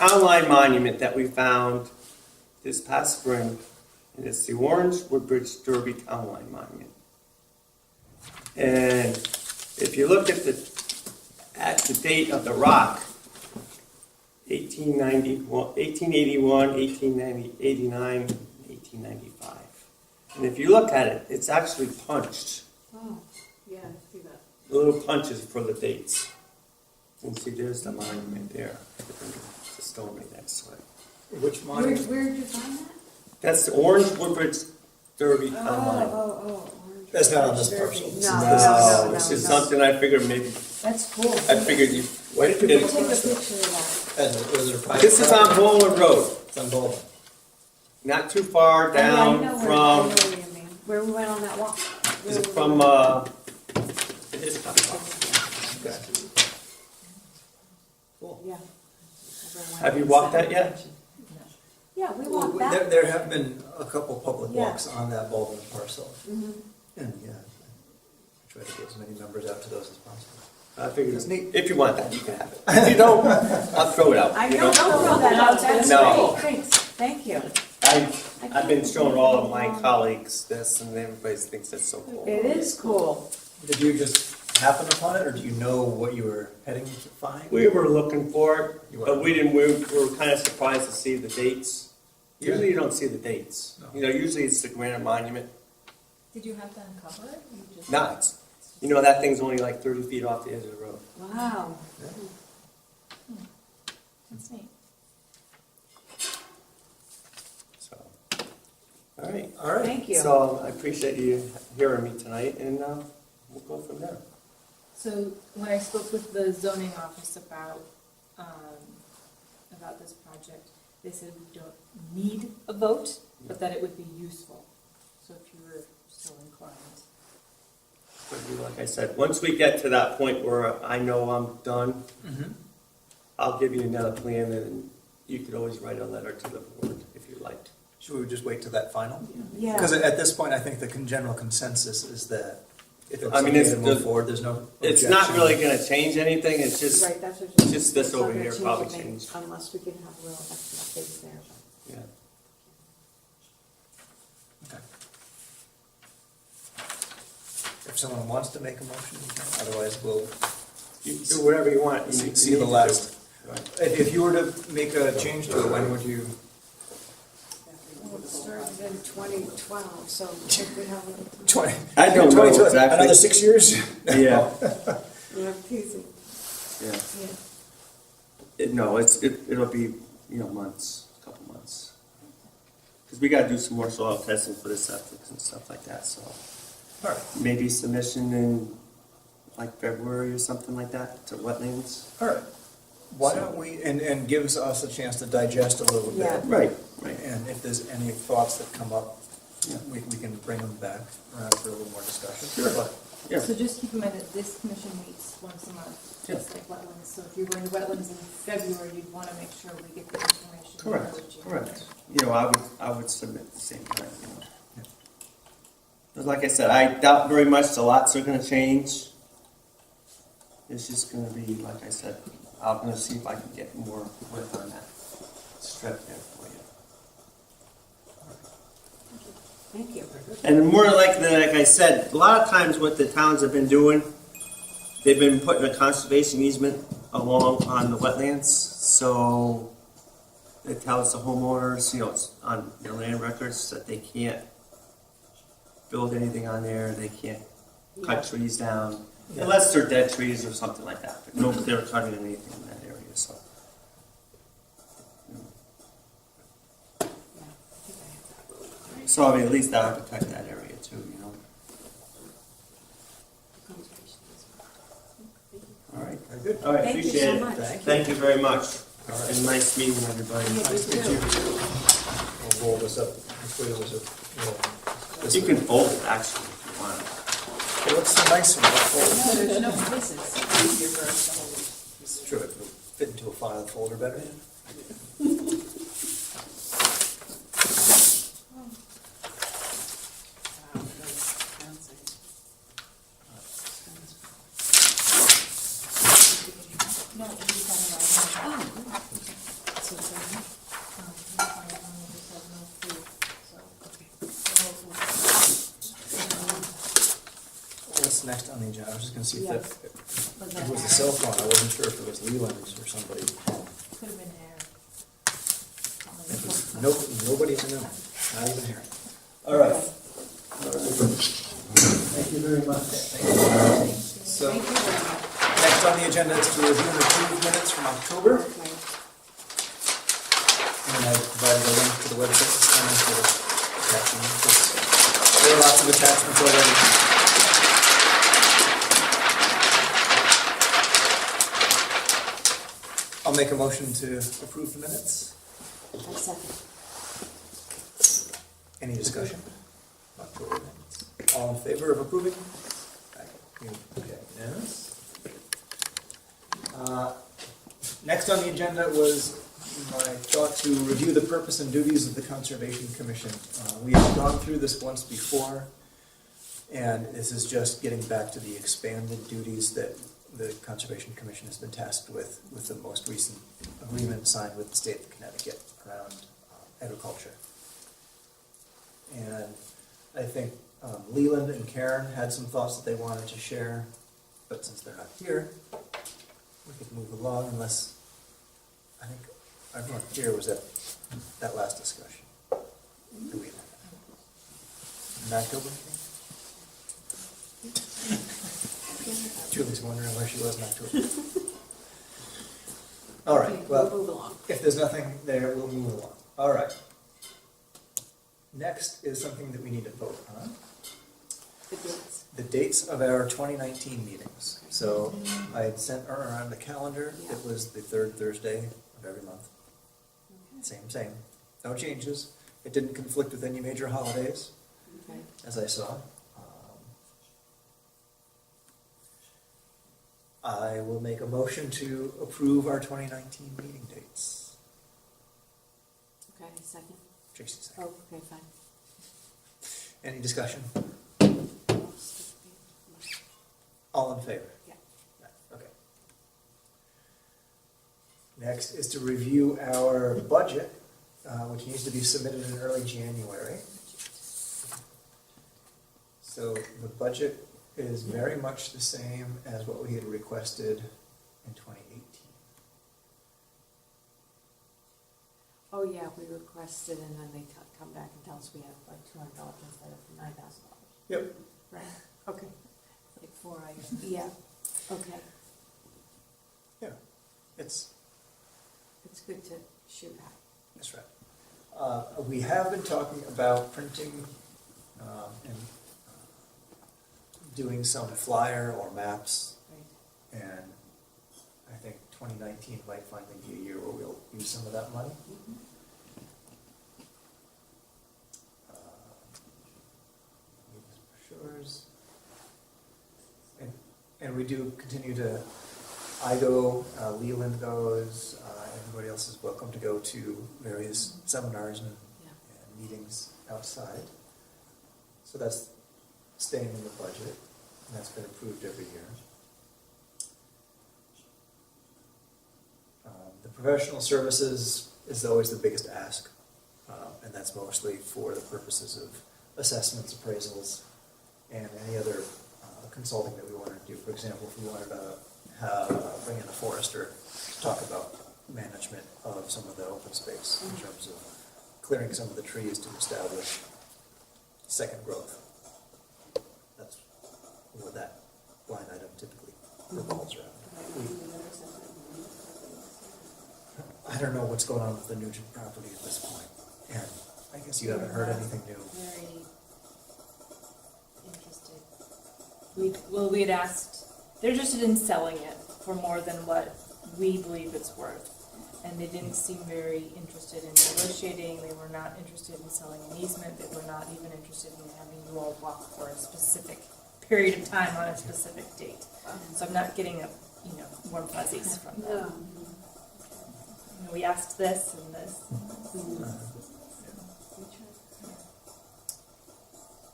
town line monument that we found this past spring, and it's the Orange-Woodbridge Derby Town Line Monument. And if you look at the date of the rock, 1881, 1889, 1895. And if you look at it, it's actually punched. Oh, yeah, I see that. The little punches for the dates. And see, there's the monument there. The stone right next to it. Which monument? Where did you find that? That's the Orange-Woodbridge Derby Town Line. Orange. That's not on this parcel. No, It's just something I figured maybe, That's cool. I figured you. Where did you Take put Take a this? picture of that. And was it a private? This is on property? Bowler Road, It's on Bowler. not too far I know down where from, you mean. Where we went on that walk. is it from, it is not far. Okay. Cool. Yeah. Have you walked that yet? Yeah, we Well, walked that. there have been a couple public Yeah. walks on that Baldwin parcel. Mhm. And yeah, I try to get as many members out to those as possible. I figured, It's neat. if you want that, you can have it. If you don't, I'll throw it out. I you know, don't throw that out, that's No. great, thanks, thank you. I've been showing all of my colleagues this, and everybody thinks that's so cool. It is cool. Did you just happen upon it, or do you know what you were heading to find? We were looking for it, You were. but we were kind of surprised to see the dates. Usually you don't see the dates. No. You know, usually it's the granite monument. Did you have to uncover it? You just- No, it's, you know, that thing's only like 30 feet off the edge of the road. Wow. That's neat. So, all right. All right. Thank you. So I appreciate you hearing me tonight, and we'll go from there. So when I spoke with the zoning office about this project, they said we don't need a vote, but that it would be useful. So if you were still inclined. But like I said, once we get to that point where I know I'm done, Mhm. I'll give you another plan, and you could always write a letter to the board if you liked. Should we just wait till that final? Yeah. Because at this point, I think the general consensus is that if it's I mean, okay it's to move the- forward, there's no It's not objection. really gonna change anything, it's just, Right, that's what. just this it's not over gonna here change probably anything changed. Unless we can have a little extra space there. yeah. Okay. If someone wants to make a motion, you can. Otherwise we'll You can do whatever you want. You see need see to the do. last. Right. If you were to make a change to it, when would you? Well, it started in 2012, so if we have a. 20. I don't know 22, exactly. Another 6 years? Yeah, We're teasing. yeah. Yeah. No, it'll be, months, a couple months. Because we gotta do some more soil testing for the septic and stuff like that, so. All right. Maybe submission in like February or something like that to wetlands. All right. Why don't we, and gives us a chance to digest a little bit. Yeah. Right, right. And if there's any thoughts that come up, Yeah. we can bring them back around for a little more discussion. Sure. But Yeah. So just keep in mind that this commission meets once a month, just like wetlands. So if you're going to wetlands in February, you'd want to make sure we get the information. Correct, before June. correct. I would submit at the same time, But like I said, I doubt very much the lots are gonna change. It's just gonna be, like I said, I'm gonna see if I can get more width on that strip there for you. Thank you. And more likely, like I said, a lot of times what the towns have been doing, they've been putting a conservation easement along on the wetlands, so it tells the homeowners, it's on their land records that they can't build anything on there, they can't cut trees down, unless they're dead trees or something like that, but no, they're cutting anything in that area, so. Yeah, I think I have that. So, I mean, at least that would protect that area too, Conservation easement. All right. very good. All right, Thank you appreciate so it. much. Thank you very much. All right. And nice meeting everybody. Yeah, Nice to meet you you. too. We'll roll this up. Hopefully it was this You way. can fold it actually if you want. It looks so nice when it's folded. No, there's no spaces. It's easier for us to hold. It's true, it'll fit into a file folder better. Wow, that's fancy. No, it'll be done right now. Oh, so next on the agenda? I was just gonna see Yeah. if Was it that was a Aaron? cell phone. I wasn't sure if it was Leland's or somebody. Could have been Aaron. It was nobody to know, not even here. All right. Thank you very much. So, Thank you very much. next on the agenda is to review and approve minutes from October. Okay. And I provided a link to the website this time for the attachments. There are lots of attachments already. I'll make a motion to approve the minutes. I second. Any discussion? October minutes. All in favor of approving? Okay, unanimous. Next on the agenda was my thought to review the purpose and duties of the Conservation Commission. We have gone through this once before, and this is just getting back to the expanded duties that the Conservation Commission has been tasked with the most recent agreement signed with the state of Connecticut around agriculture. And I think Leland and Karen had some thoughts that they wanted to share, but since they're not here, we could move along unless, I think everyone here was at that last discussion. Do we? In October? Julie's wondering where she was in October. All right, Okay, well, we'll move along. if there's nothing there, we'll move along. All right. Next is something that we need to vote on. The dates. The dates of our 2019 meetings. So I had sent around the calendar. Yeah. It was the third Thursday of every month. Okay. Same. No changes. It didn't conflict with any major holidays, Okay. as I saw. I will make a motion to approve our 2019 meeting dates. Okay, second. Tracy, second. Oh, okay, fine. Any discussion? All in favor? Yeah. Okay. Next is to review our budget, which needs to be submitted in early January. So the budget is very much the same as what we had requested in 2018. Oh, yeah, we requested and then they come back and tell us we have like $200 instead of $9,000. Yep. Right, okay. Like 4 items. Yeah, okay. Yeah, it's Good to shoot at. that's right. We have been talking about printing and doing some flyer or maps, Right. and I think 2019 might finally be a year where we'll use some of that money. Mhm. Brochures. And we do continue to, I go, Leland goes, everybody else is welcome to go to various seminars and Yeah. meetings outside. So that's staying in the budget, and that's been approved every year. The professional services is always the biggest ask, and that's mostly for the purposes of assessments, appraisals, and any other consulting that we want to do. For example, if we wanted to bring in a forester to talk about management of some of the open space in terms of clearing some of the trees to establish second growth. That's what that line item typically revolves around. I don't know what's going on with the Nugent property at this point, and I guess you haven't heard anything new. Very interested. We had asked, they're interested in selling it for more than what we believe it's worth. And they didn't seem very interested in negotiating, they were not interested in selling an easement, they were not even interested in having you all walk for a specific period of time on a specific date. So I'm not getting warm fuzzies from them. No. We asked this and this.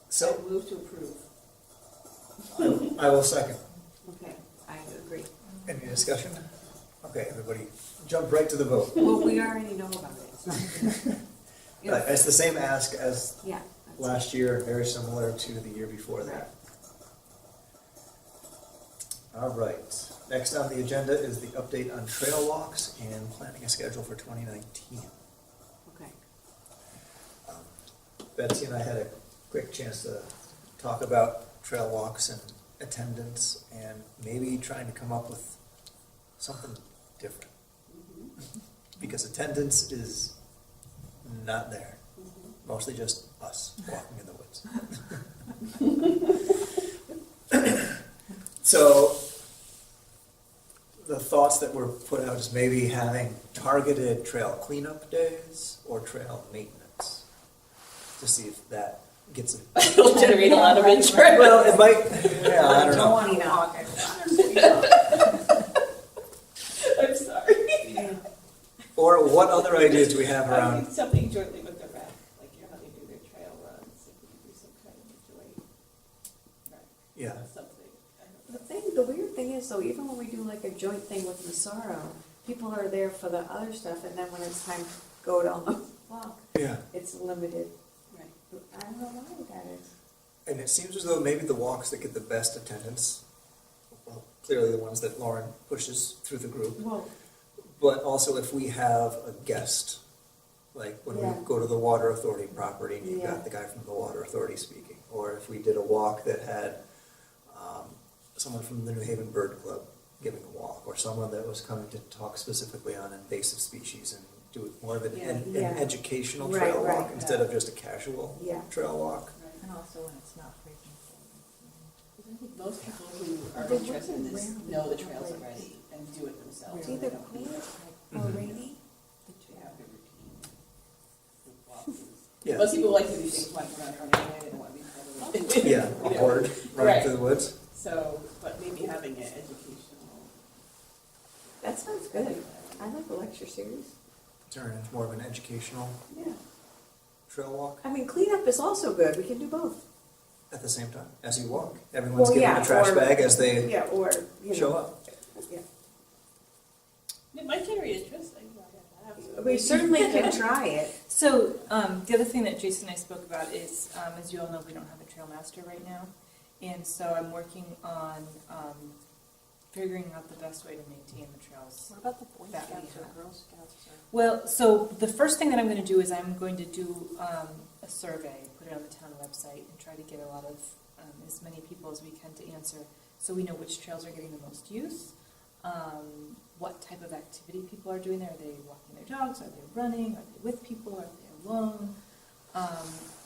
So, Move to approve. I will second. Okay, I agree. Any discussion? Okay, everybody, jump right to the vote. Well, we already know about it. It's not- Yeah. It's the same ask as Yeah. that's last year, very similar to the year before that. All right. Next on the agenda is the update on trail walks and planning a schedule for 2019. Okay. Betsy and I had a quick chance to talk about trail walks and attendance and maybe trying to come up with something different. Because attendance is not there. Mostly just us walking in the woods. So the thoughts that were put out is maybe having targeted trail cleanup days or trail maintenance to see if that gets it. It'll generate a lot of interest. Well, it might, yeah, I don't know. want to walk. I'm sorry. Or what other ideas do we have I around? do something jointly with the rec, like you know how they do their trail runs, if we could do some kind of joint rec, Yeah, something. I don't know. The weird thing is though, even when we do like a joint thing with Massaro, people are there for the other stuff, and then when it's time to go down the walk, yeah. it's limited. Right. I don't know why that is. And it seems as though maybe the walks that get the best attendance, well, clearly the ones that Lauren pushes through the group, Well, but also if we have a guest, like when Yeah. we go to the Water Authority property and you've Yeah. got the guy from the Water Authority speaking, or if we did a walk that had someone from the New Haven Bird Club giving a walk, or someone that was coming to talk specifically on invasive species and do more of an, Yeah. an educational Right, trail walk right. instead of just a casual Yeah. trail walk. And also when it's not freezing cold. I think most people who are There interested in this wasn't know the rarely trails like- already and do it themselves. it's and either they don't cold need or Mhm. rainy. to have a routine. with walks. Yeah. Most people like to do things once around anyway, they don't want to be part of it. Yeah, You know? awkward, running Right. through the woods. So, but maybe having an educational. That sounds good. I like the lecture series. Turn into more of an educational Yeah. trail walk I mean, cleanup is also good. We can do both. at the same time as you walk. Everyone's Well, given yeah, a trash or- bag as they Yeah, or, you know. show up. Yeah. It might generate interest, like, so We certainly can try it. So, the other thing that Jason and I spoke about is, as you all know, we don't have a trail master right now. And so I'm working on, figuring out the best way to maintain the trails. What about the Boy That we Scouts or have. Girl Scouts or? Well, so the first thing that I'm gonna do is I'm going to do, a survey, put it on the town website, and try to get a lot of, as many people as we can to answer, so we know which trails are getting the most use, what type of activity people are doing there. Are they walking their dogs? Are they running? Are they with people? Are they alone?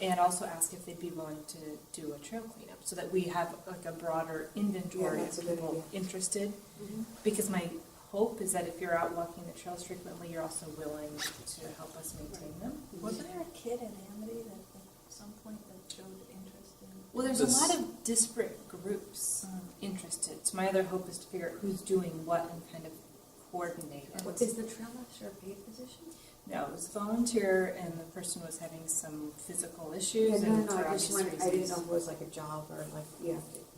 And also ask if they'd be willing to do a trail cleanup, so that we have like a broader inventory Yeah, of that's a good people idea. interested. Because my hope is that if you're out walking the trails frequently, you're also willing to help us maintain them. Wasn't there a kid in Amity that at some point that showed interest in? Well, there's This- a lot of disparate groups interested. So my other hope is to figure out who's doing what and kind of coordinate it. Is the trail master a paid position? No, it was volunteer, and the person was having some physical Yeah, issues, no, and no, for I obvious just wanted, reasons. I didn't know if it was like a job or like, yeah,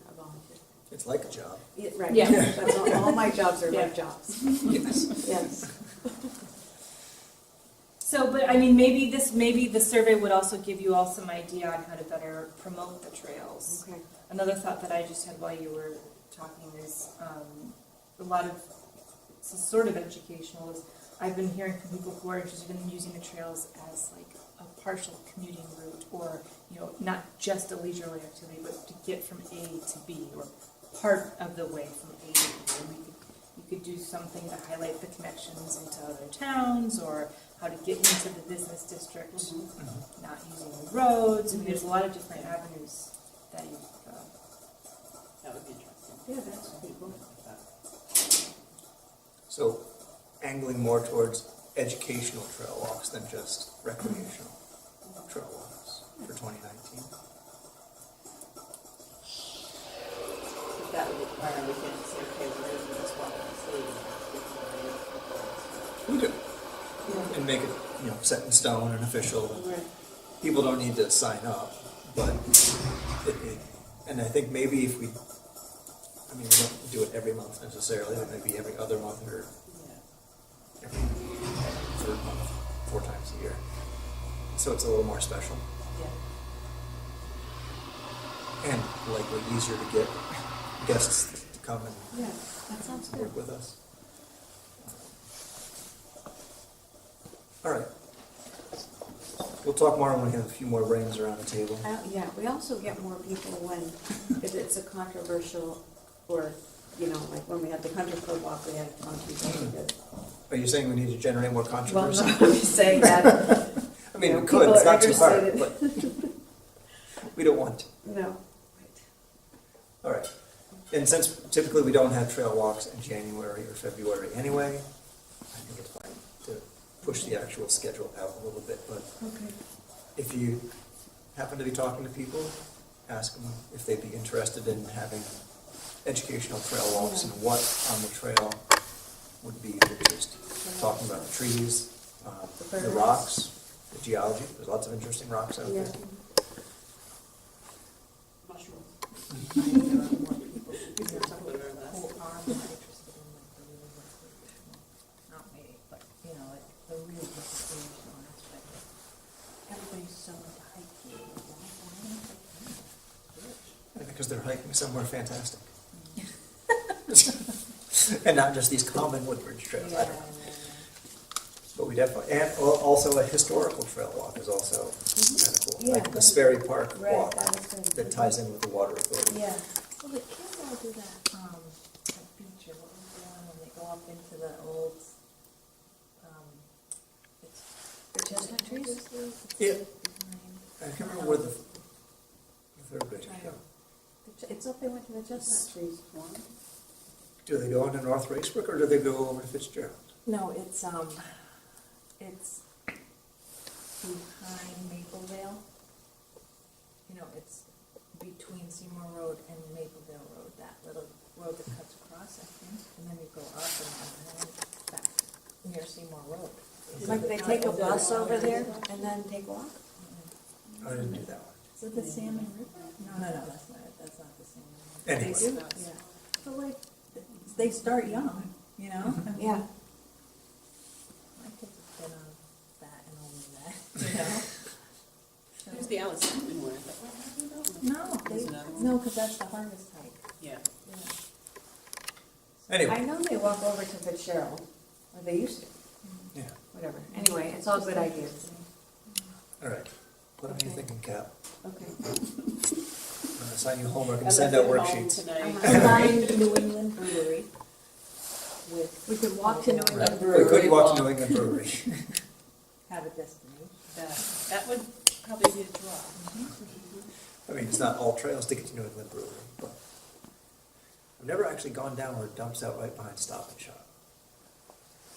a volunteer. It's like a job. Yeah, right. Yeah. That's all my jobs are like Yeah. jobs. Yes. Yes. So, but I mean, maybe the survey would also give you all some idea on how to better promote the trails. Okay. Another thought that I just had while you were talking is a lot of, it's sort of educational, is I've been hearing from people who are interested in using the trails as like a partial commuting route, or, you know, not just a leisurely activity, but to get from A to B, or part of the way from A to B. And you could do something to highlight the connections into other towns, or how to get into the business district, not using the roads. I mean, there's a lot of different avenues that you could go. That would be interesting. Yeah, that's people. So angling more towards educational trail walks than just recreational trail walks for 2019. If that would require, we can't say, okay, we're going to do this walk on the city. We do. And make it, set in stone and official. Right. People don't need to sign up, but and I think maybe if we don't do it every month necessarily, but maybe every other month or Yeah. every third month, 4 times a year. So it's a little more special Yeah. and likely easier to get guests come and Yeah, that sounds good. work with us. All right. We'll talk more when we have a few more brains around the table. Yeah, we also get more people when, if it's a controversial, or, you know, like when we had the country club walk, we had a ton of people who did. Are you saying we need to generate more Well, controversy? no, I'm just saying that, I mean, you we know, could, people it's are not too hard, interested but we don't want to. no. All right. And since typically we don't have trail walks in January or February anyway, I think it's fine to push the actual schedule out a little bit. But Okay. if you happen to be talking to people, ask them if they'd be interested in having educational trail walks and what on the trail would be of interest. Talking about the trees, the rocks, the geology. There's lots of interesting rocks out Yeah. there. Mushrooms. I think there are more people who You're talking about our last. are more interested in like the really recreational, not me, but you know, like the real recreational aspect of everybody's so into hiking. Because they're hiking somewhere fantastic. And not just these common Woodbridge trails. I don't know. But we definitely, and also a historical trail walk is also kind of cool. Yeah. Like the Sperry Park Right, walk that was good. that ties in with the water authority. Yeah. Well, the kids all do that feature, what was the one when they go up into the old, it's. The chestnut trees? Yeah. Behind. I can't remember where the third graders go. It's up, they went to the chestnut trees one. Do they go into North Racebrook or do they go over to Fitzgerald? No, it's behind Mapleville. You know, it's between Seymour Road and Mapleville Road, that little road that cuts across, I think, and then you go up and then back near Seymour Road. Like they take a bus over there and then take a walk? I didn't do that one. Is it the Salmon River? No, that's not it, that's not the same. Anyway. They do? Yeah. So like, they start young, you know? Yeah. My kids have been on that and only that, you know? There's the Alice Chapman one, I thought, what happened about? No, There's another one? no, because that's the harvest hike. Yeah. I Anyway, know they walk over to Fitzgerald, or they used to, yeah, whatever. Anyway, it's all good ideas. all right. What are you Okay. thinking, Cap? Okay. I'm gonna assign you homework I and send out left it home worksheets. tonight. Behind New England Brewery with. We could walk to New England Right. Brewery. We could walk to New England Brewery. Have a destination. That would probably be a draw. I mean, it's not all trails to get to New England Brewery, but I've never actually gone down where it dumps out right behind Stop and Shop.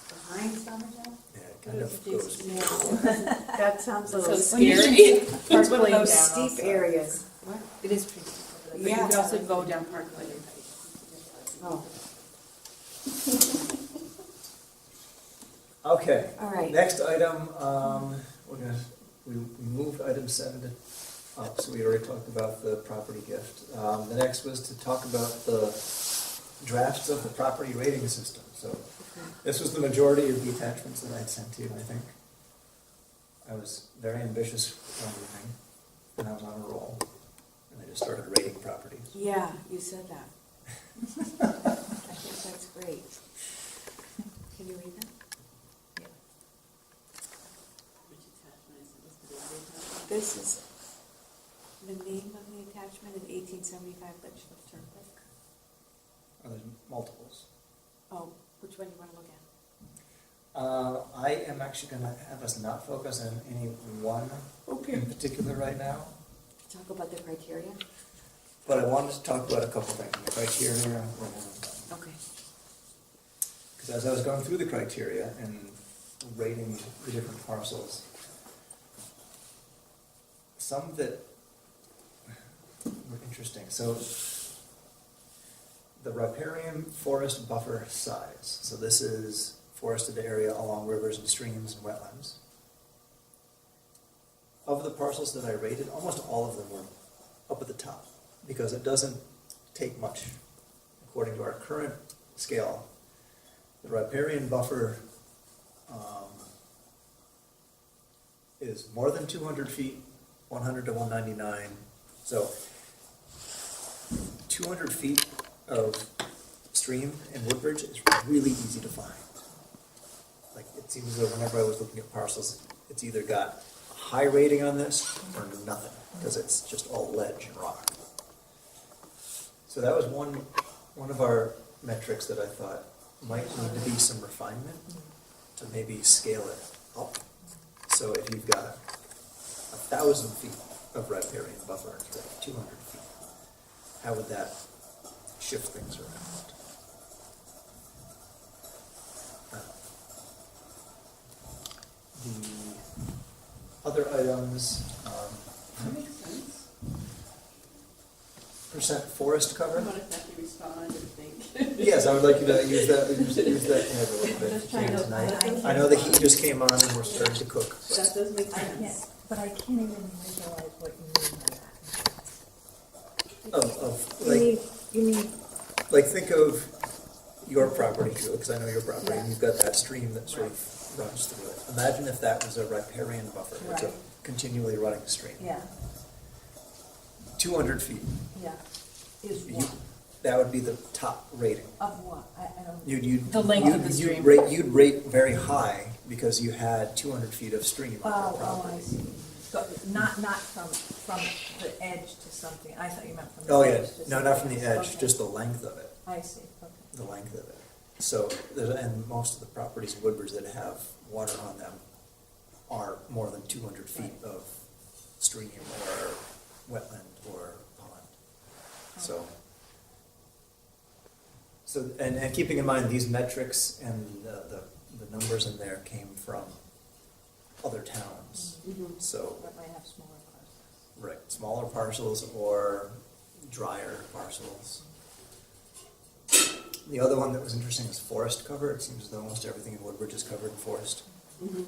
Behind Stop and Shop? Yeah, it kind of goes. Yeah. That sounds a So little scary. It's one of Park Lane those down steep also. areas. What? It is pretty steep over there. But you Yeah. could also go down Park Lane. Oh, Okay. all right. Next item, we moved item 7 up, so we already talked about the property gift. The next was to talk about the drafts of the property rating system. So this was the majority of the attachments that I'd sent to you, I think. I was very ambitious one evening, and I was on a roll, and I just started rating properties. Yeah, you said that. I think that's great. Can you read that? Which attachment is it listed as the attachment? This is the name of the attachment in 1875 Litchfield Turnpike. Oh, there's multiples. Oh, which one do you want to look at? I am actually going to have us not focus on any one in particular right now, Talk about the criteria? but I wanted to talk about a couple things, the criteria, Okay. because as I was going through the criteria and rating the different parcels, some that were interesting. So the riparian forest buffer size. So this is forested area along rivers and streams and wetlands. Of the parcels that I rated, almost all of them were up at the top because it doesn't take much. According to our current scale, the riparian buffer is more than 200 feet, 100 to 199. So 200 feet of stream in Woodbridge is really easy to find. Like, it seems as though whenever I was looking at parcels, it's either got a high rating on this or nothing, because it's just all ledge and rock. So that was one of our metrics that I thought might need to be some refinement to maybe scale it up. So if you've got 1,000 feet of riparian buffer instead of 200 feet, how would that shift things around? The other items, That makes sense. percent forest cover. I want to have to respond and think. Yes, I would like you to use that tab a little bit Just trying to- tonight. I know the heat just came on and we're starting to cook. but- That does make I can't, sense. but I can't even visualize what you mean by that. You need, Like think of your property, because I know your property, and you've got that stream that sort of runs through it. Imagine if that was a riparian buffer, it's a Right. continually running stream. Yeah, 200 feet, yeah. Is You- what? that would be the top rating. Of what? I don't. You'd. The length of the you'd stream. You'd rate very high because you had 200 feet of stream on your Oh, property. I see. So not from the edge to something. I thought you meant from the Oh, edge yeah, to no, not from the something. edge, Okay. just the length of it, I see, okay. the length of it. So, and most of the properties in Woodbridge that have water on them are more than 200 feet of stream or wetland or pond. So, and keeping in mind, these metrics and the numbers in there came from other towns. mhm. So, That might have smaller parcels. right, smaller parcels or drier parcels. The other one that was interesting was forest cover. It seems as though almost everything in Woodbridge is covered in forest. Mhm.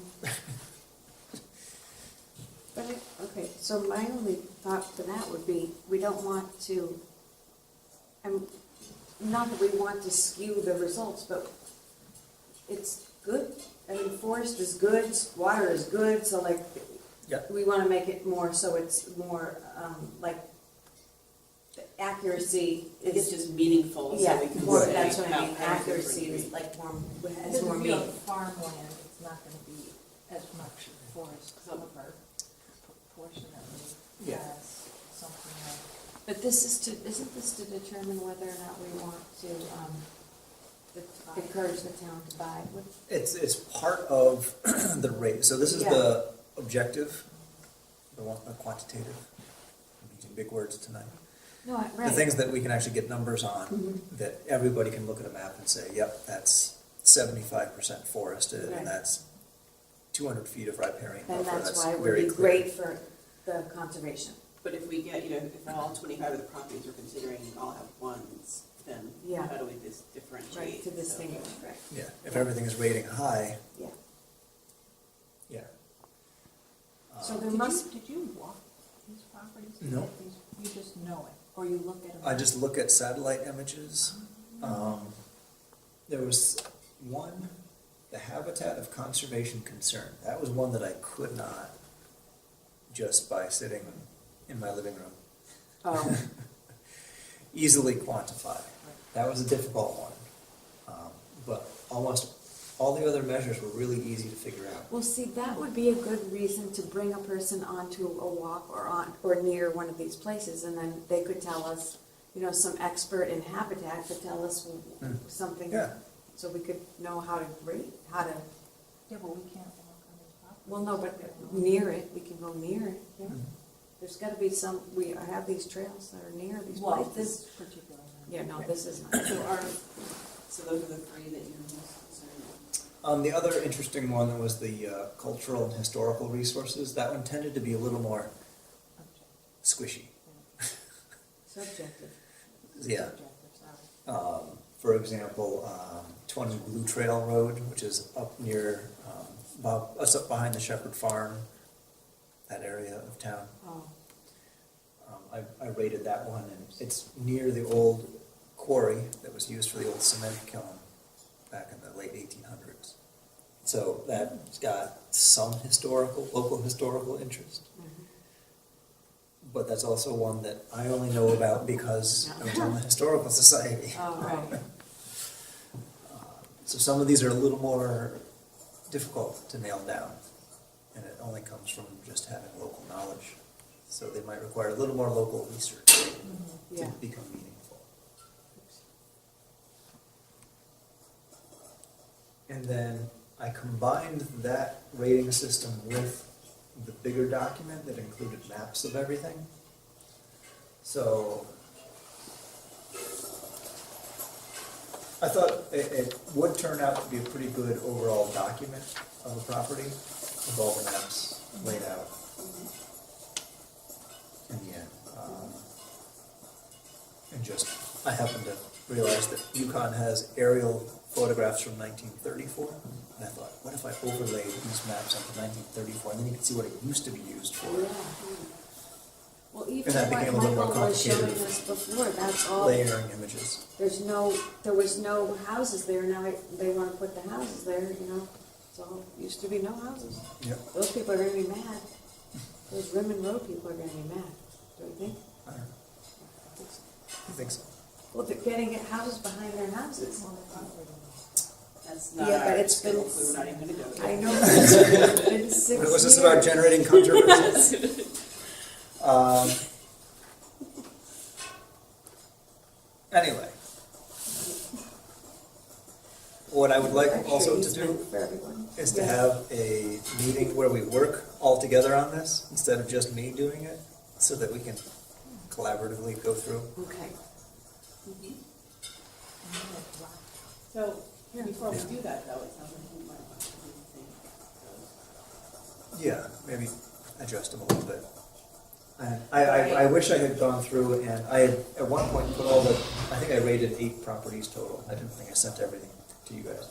But, okay, so my only thought to that would be, we don't want to, not that we want to skew the results, but it's good. I mean, forest is good, water is good, so like, Yeah. we want to make it more, so it's more, like, the accuracy It's is, just meaningful, so yeah, we can more, say that's what I how mean, how accuracy different is like more, has Because more if you have meaning. farmland, it's not gonna be as much forest cover proportionately Yeah. as something like. But this is to, isn't this to determine whether or not we want to, encourage the town to buy? It's part of the rate. So this is the objective, the quantitative. I'm using big words tonight. No, right. The things that we can actually get numbers on, Mhm. that everybody can look at a map and say, yep, that's 75% forested, Right. and that's 200 feet of riparian And buffer. that's why it would very be clear. great for the conservation. But if we get, if all 25 of the properties we're considering all have ones, then Yeah. how do we differentiate? Right, to So- distinguish, right. Yeah, if everything is rating high, Yeah. yeah. So Um, there must, Did you walk these properties? No. You just know it, or you look at them? I just look at satellite images. There was one, the habitat of conservation concern. That was one that I could not, just by sitting in my living room, oh, easily quantify. That was a difficult one. But almost all the other measures were really easy to figure out. well, see, that would be a good reason to bring a person onto a walk or near one of these places, and then they could tell us, some expert in habitat could tell us something. Yeah. So we could know how to rate, Yeah, but we can't walk on these properties. well, no, but near it, we can go near it, yeah. Mhm. There's gotta be we have these trails that are near these Well, places. this particular one. Yeah, no, this is not. So those are the three that you're most concerned with. The other interesting one was the cultural and historical resources. That one tended to be a little more squishy. Subjective. Yeah. Subjective, sorry. For example, 20 Blue Trail Road, which is up near, it's up behind the Shepherd Farm, that area of town. Oh, I rated that one, and it's near the old quarry that was used for the old cement kiln back in the late 1800s. So that's got some local historical interest. mhm. But that's also one that I only know about because I was on the Historical Society. Oh, right. So some of these are a little more difficult to nail down, and it only comes from just having local knowledge. So they might require a little more local research to Yeah. become meaningful. And then I combined that rating system with the bigger document that included maps of everything. So I thought it would turn out to be a pretty good overall document of a property with all the maps laid out in the end. And just, I happened to realize that Yukon has aerial photographs from 1934, and I thought, what if I overlaid these maps onto 1934, and then you can see what it used to be used for. Yeah. Well, even And that became a what little more Michael was showing complicated. us before, that's all, Layering images. there was no houses there, now they wanna put the houses there, you know? It's all, used to be no houses. Yep. Those people are gonna be mad. Those Rimmon Road people are gonna be mad, don't you think? I don't know. I think so. Well, they're getting houses behind their houses. That's not Yeah, our but it's been- scope, we're not even gonna go there. I know, it's been 6 years. What was this about generating controversy? Anyway. What I would like Extra also to easement do for everyone. is to Yeah. have a meeting where we work all together on this, instead of just me doing it, so that we can collaboratively go through. Okay. So, Yeah. before we Yeah. do that though, it sounds like we might want to do the same. Yeah, maybe adjust them a little bit. And I wish I had gone through and I had at one point put all the, I think I rated 8 properties total. I didn't think I sent everything to you guys.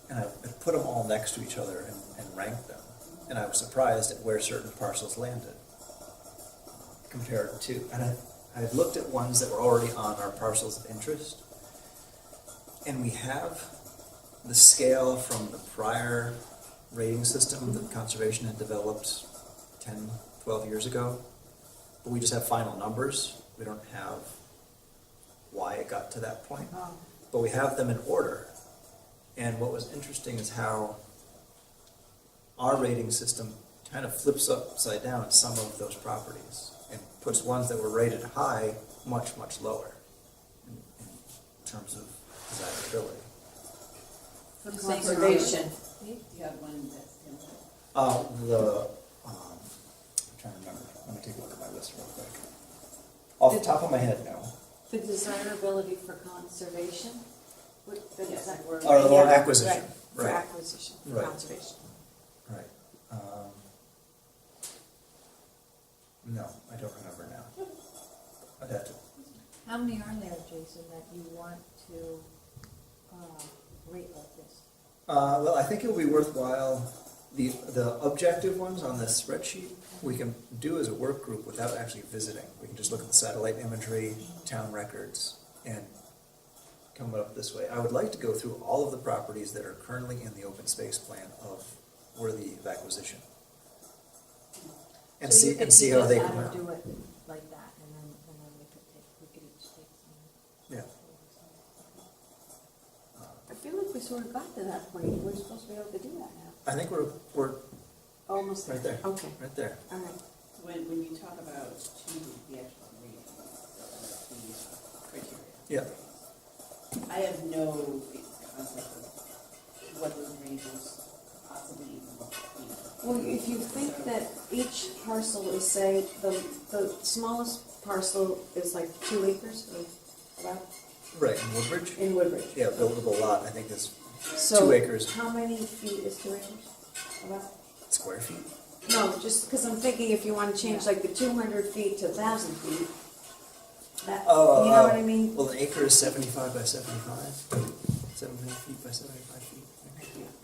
And I put them all next to each other and ranked them. And I was surprised at where certain parcels landed compared to, and I had looked at ones that were already on our parcels of interest. And we have the scale from the prior rating system that conservation had developed 10, 12 years ago, but we just have final numbers. We don't have why it got to that point, Oh. but we have them in order. And what was interesting is how our rating system kind of flips upside down some of those properties and puts ones that were rated high much, much lower in terms of desirability. For Conservation. Do you have one that's in the? I'm trying to remember. Let me take a look at my list real quick. Off the top of my head, no. The desirability for conservation? What, Yes, that we're- Or Yeah, acquisition, For right. acquisition, for Right. conservation. Right. No, I don't remember now. I'd have to. How many are there, Jason, that you want to rate like this? Well, I think it'll be worthwhile, the objective ones on this spreadsheet, we can do as a work group without actually visiting. We can just look at the satellite imagery, town records, and come up this way. I would like to go through all of the properties that are currently in the open space plan of worthy of acquisition. And So you see, could and see teach how us they how come to out. do it like that, and then we could each take some. Yeah. I feel like we sort of got to that point, we're supposed to be able to do that now. I think we're Almost right there, Okay, right there. all right. When you talk about changing the actual rating, the criteria. Yeah. I have no concept of what those ranges possibly even be. Well, if you think that each parcel is, say, the smallest parcel is like 2 acres or about Right, in Woodbridge? in Woodbridge. Yeah, buildable lot, I think is So 2 acres. how many feet is 2 acres? About? Square feet? No, just because I'm thinking if you want to change like the 200 feet to 1,000 feet, that, Oh, you know what I mean? Well, an acre is 75 by 75, 75 feet by 75 feet.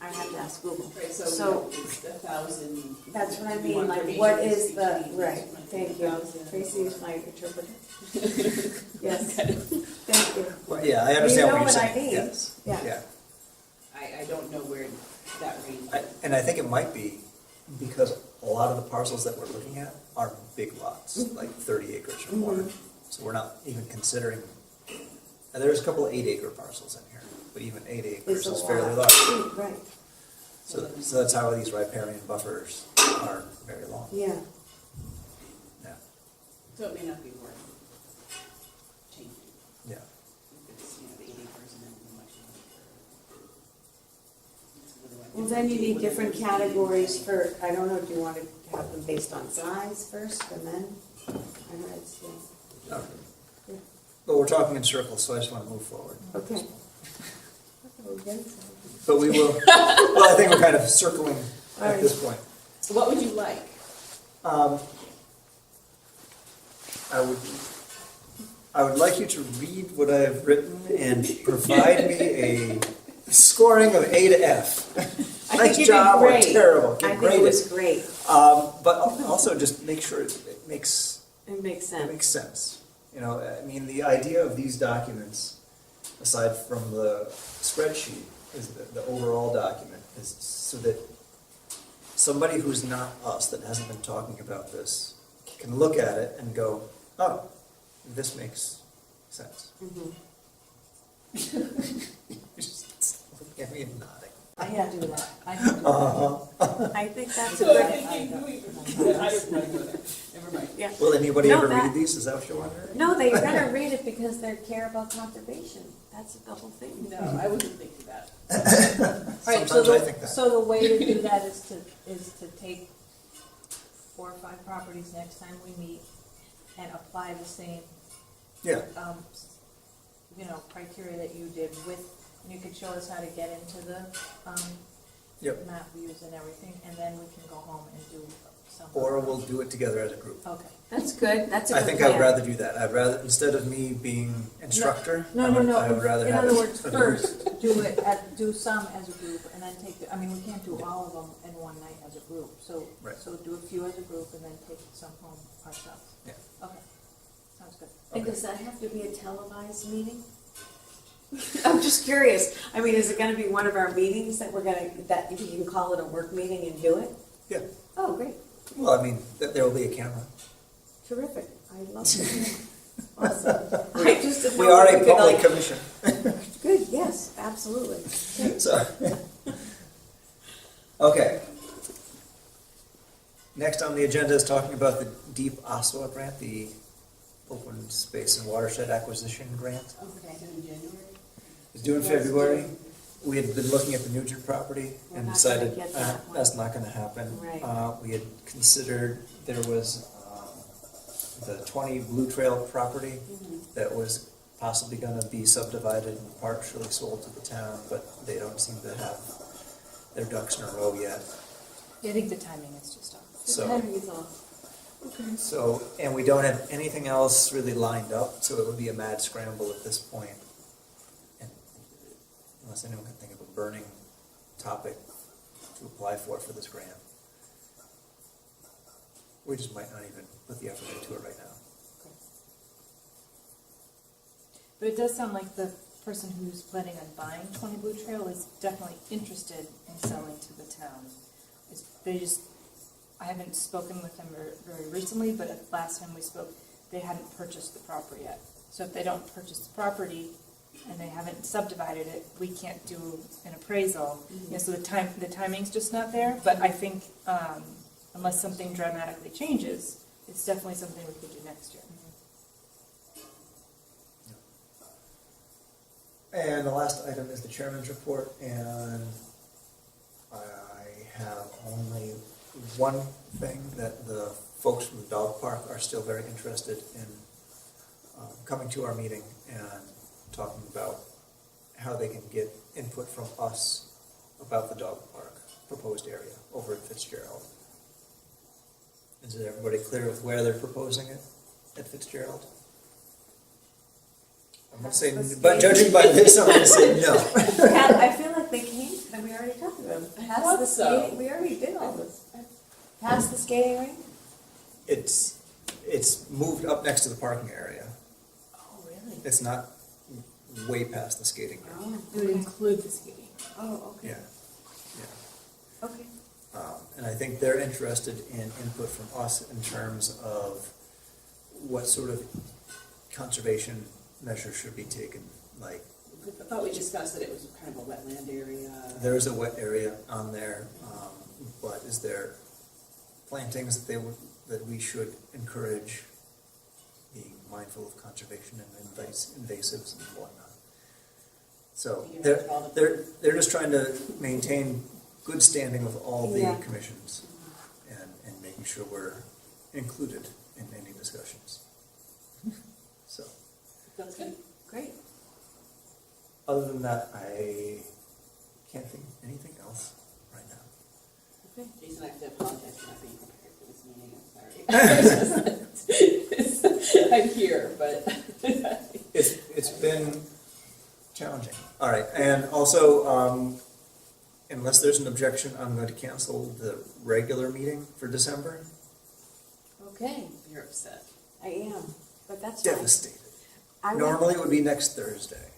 I have to ask Google. Right, So, so it's 1,000. that's what I you mean, want like, the what ranges is the, between right, each one, thank you. 1,000. Tracy is my interpreter. Yes, thank you. Well, yeah, I understand You know what you're what I saying. mean. Yes. Yeah. I don't know where that range is. And I think it might be because a lot of the parcels that we're looking at are big lots, like 30 acres or more. Mhm. So we're not even considering, and there's a couple of 8-acre parcels in here. but even 8 acres It's a is fairly lot. large. Right, So that's how these riparian buffers are very long. yeah. Yeah, So it may not be worth changing. yeah. If it's, the 8 acres and then much longer. Well, then you need different categories for, I don't know, do you want to have them based on size first and then? I don't know, it's, Okay. But we're talking in circles, so I just want to move forward. okay. But we will, well, I think we're kind of circling at this point. What would you like? I would like you to read what I have written and provide me a scoring of A to F. I Nice think you job did or great. terrible. I Get think it was graded. great. But also just make sure it makes It makes It sense. makes sense. You know, I mean, the idea of these documents, aside from the spreadsheet, is the overall document, is so that somebody who's not us, that hasn't been talking about this, can look at it and go, oh, this makes sense. Mhm. Just look at me and nodding. I can do that. I can do that. Uh-huh. I think that's a So good, Never mind. yeah. Will anybody No, ever that- read these? Is that what you're wondering? No, they better read it because they care about conservation. That's the whole thing. No, I wouldn't think of that. All right, Sometimes I think that. so the way to do that is to take 4 or 5 properties next time we meet and apply the same, Yeah, criteria that you did with, and you could show us how to get into the, Yep. map views and everything, and then we can go home and do some. or we'll do it together as a group. Okay. That's good. That's a I good think plan. I would rather do that. I'd rather, instead of me being instructor, No, I would rather in have other it. words, first, do some as a group, and then take, we can't do all of them in one night as a group, so, Right. so do a few as a group and then take some home ourselves. Yeah. Okay, sounds good. And Okay. does that have to be a televised meeting? I'm just curious. I mean, is it gonna be one of our meetings that that you can call it a work meeting and do it? Yeah, Oh, great. well, I mean, there will be a camera. Terrific. I love it. Awesome. I just didn't We know are if a could, public like- commission, Good, yes, absolutely. so. Okay. Next on the agenda is talking about the Deep Oshawa grant, the Open Space and Watershed Acquisition Grant. Okay. In January? It's due in February. We had been looking at the Nugent property We're and not decided gonna get that one. that's not gonna happen. Right. We had considered, there was the 20 Blue Trail property Mhm. that was possibly gonna be subdivided and partially sold to the town, but they don't seem to have their ducks in a row yet. I think the timing is just off. So, Henry's off. so, and we don't have anything else really lined up, so it would be a mad scramble at this point. And unless anyone can think of a burning topic to apply for this grant. We just might not even put the effort into it right now. But it does sound like the person who's planning on buying 20 Blue Trail is definitely interested in selling to the town. I haven't spoken with them very recently, but at last time we spoke, they hadn't purchased the property yet. So if they don't purchase the property and they haven't subdivided it, we can't do an appraisal. So the timing's just not there, but I think, unless something dramatically changes, it's definitely something we could do next year. And the last item is the chairman's report, and I have only one thing, that the folks from the dog park are still very interested in coming to our meeting and talking about how they can get input from us about the dog park proposed area over at Fitzgerald. Is everybody clear with where they're proposing it at Fitzgerald? I'm gonna say, but judging by this, I'm gonna say no. I feel like they came, and we already talked about them. Past thought the so. skating, we already did all this. Past the skating rink? It's moved up next to the parking area. Oh, really? It's not way past the skating rink. Oh, It would include the skating. oh, okay. Yeah, yeah. Okay. And I think they're interested in input from us in terms of what sort of conservation measures should be taken, like I thought we discussed that it was kind of a wetland area. There is a wet area on there, but is there plantings that we should encourage, being mindful of conservation and invasives and whatnot? So You they're, have all the- they're just trying to maintain good standing with all the Yeah. commissions and making sure we're included in any discussions. So, That's good. Great. other than that, I can't think of anything else right now. Okay. Jason, I have to apologize for not being prepared for this meeting, I'm sorry. I'm here, but. It's been challenging. All right, and also, unless there's an objection, I'm going to cancel the regular meeting for December. Okay, You're upset. I am, but that's fine. Devastated. I will- Normally it would be next Thursday,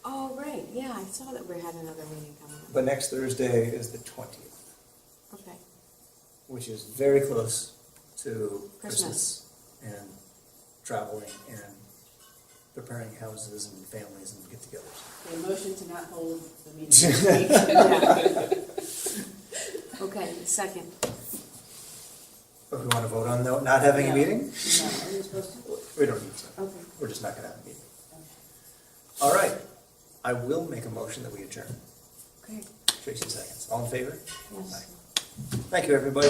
Oh, right, yeah, I saw that we had another meeting coming up. but next Thursday is the 20th, Okay, which is very close to Christmas. Christmas and traveling and preparing houses and families and get-togethers. The motion to not hold the meeting this week. okay, second. But we want to vote on not having a No. meeting? No, are we supposed to? We don't need to. Okay. We're just not going to have a meeting. Okay. All right, I will make a motion that we adjourn. Okay, Tracy seconds. All in favor? yes. Thank you, everybody.